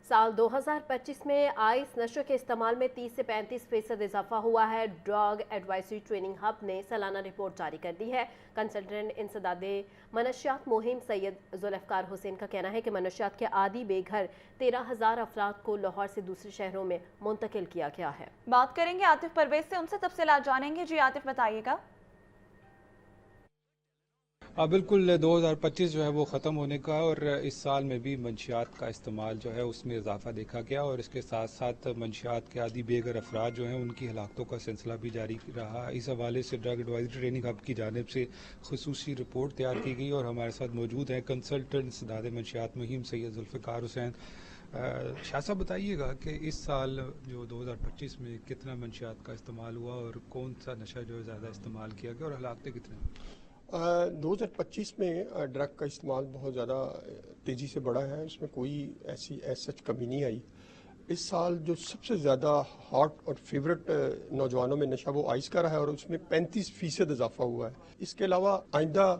साल 2025 में आइस नशे के इस्तेमाल में 30 से 35% इजाफा हुआ है। ड्रग एडवाइजरी ट्रेनिंग हब ने सालाना रिपोर्ट जारी कर दी है। कंसल्टेंट इंसदादे मनशियात मुहिम सैयद जुल्फकार हुसैन का कहना है कि मनशियात के आदी बेघर 13,000 अफराद को लाहौर से दूसरे शहरों में मुंतकिल किया गया है। बात करेंगे आतिफ परवेज से, उनसे तफसीलात जानेंगे। जी आतिफ, बताइएगा। बिल्कुल 2025 जो है वो ख़त्म होने का, और इस साल में भी मंशियात का इस्तेमाल जो है उसमें इजाफा देखा गया, और इसके साथ साथ मंशियात के आदी बेघर अफराद जो हैं उनकी हलाकतों का सिलसिला भी जारी रहा। इस हवाले से ड्रग एडवाइजरी ट्रेनिंग हब की जानिब से खुसूसी रिपोर्ट तैयार की गई, और हमारे साथ मौजूद हैं कंसल्टेंट इंसदादे मनशियात मुहिम सैयद जुल्फकार हुसैन। शाह साहब, बताइएगा कि इस साल जो 2025 में कितना मंशियात का इस्तेमाल हुआ और कौन सा नशा जो है ज़्यादा इस्तेमाल किया गया, और हलाकतें कितने? 2025 में ड्रग का इस्तेमाल बहुत ज़्यादा तेज़ी से बढ़ा है, उसमें कोई ऐसी सच कमी नहीं आई। इस साल जो सबसे ज़्यादा हॉट और फेवरेट नौजवानों में नशा वो आइस का रहा है, और उसमें 35% इजाफा हुआ है। इसके अलावा आइंदा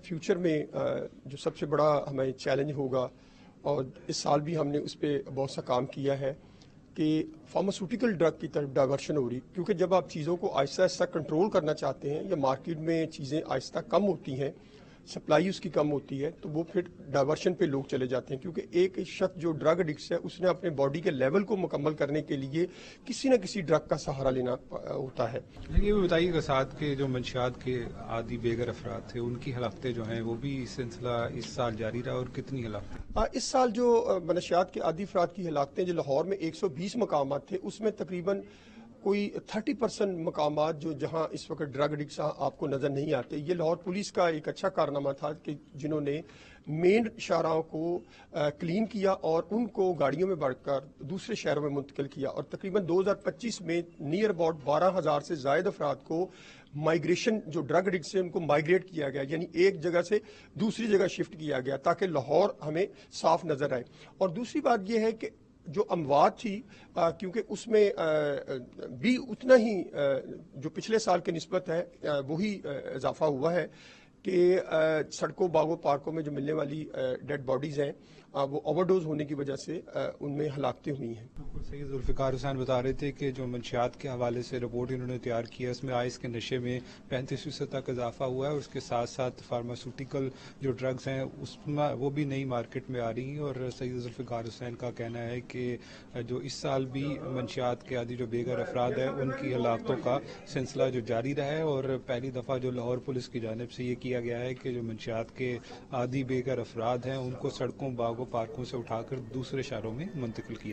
फ्यूचर में जो सबसे बड़ा हमें चैलेंज होगा, और इस साल भी हमने उस पर बहुत सा काम किया है कि फार्मास्यूटिकल ड्रग की तरफ डाइवर्शन हो रही, क्योंकि जब आप चीज़ों को आहिस्ता आहिस्ता कंट्रोल करना चाहते हैं या मार्केट में चीज़ें आहिस्ता कम होती हैं, सप्लाई उसकी कम होती है, तो वो फिर डाइवर्शन पे लोग चले जाते हैं। क्योंकि एक शख्स जो ड्रग एडिक्ट है उसने अपने बॉडी के लेवल को मुकम्मल करने के लिए किसी न किसी ड्रग का सहारा लेना होता है। ये भी बताइएगा साथ के जो मंशियात के आदी बेघर अफराद थे उनकी हलाकतें जो हैं वो भी सिलसिला इस साल जारी रहा, और कितनी हलाकतें? इस साल जो मनशियात के आदी अफराद की हलाकतें जो लाहौर में 120 मकामात थे, उसमें तकरीबन कोई 30% मकामात जो जहां इस वक्त ड्रग एडिक्ट्स आपको नज़र नहीं आते। ये लाहौर पुलिस का एक अच्छा कारनामा था कि जिन्होंने मेन शाहराहों को क्लीन किया और उनको गाड़ियों में बढ़कर दूसरे शहरों में मुंतकिल किया, और तकरीबन 2025 में नियर अबाउट 12,000 से ज़ायद अफराद को माइग्रेशन जो ड्रग एडिक्ट से उनको माइग्रेट किया गया, यानी एक जगह से दूसरी जगह शिफ्ट किया गया, ताकि लाहौर हमें साफ नज़र आए। और दूसरी बात यह है कि जो अमवात थी, क्योंकि उसमें भी उतना ही जो पिछले साल की निस्बत है वही इजाफा हुआ है कि सड़कों, बागों, पार्कों में जो मिलने वाली डेड बॉडीज़ हैं वो ओवरडोज होने की वजह से उनमें हलाकतें हुई हैं। सैयद जुल्फकार हुसैन बता रहे थे कि जो मंशियात के हवाले से रिपोर्ट इन्होंने तैयार की है उसमें आइस के नशे में 35% तक इजाफा हुआ है, और उसके साथ साथ फार्मास्यूटिकल जो ड्रग्स हैं उसमें वो भी नई मार्केट में आ रही हैं। और सैयद जुल्फकार हुसैन का कहना है कि जो इस साल भी मंशियात के आदि जो बेघर अफराद हैं उनकी हलाकतों का सिलसिला जो जारी रहा है, और पहली दफ़ा जो लाहौर पुलिस की जानिब से ये किया गया है कि जो मंशियात के आदि बेघर अफराद हैं उनको सड़कों, बागों, पार्कों से उठाकर दूसरे शहरों में मुंतकिल किया।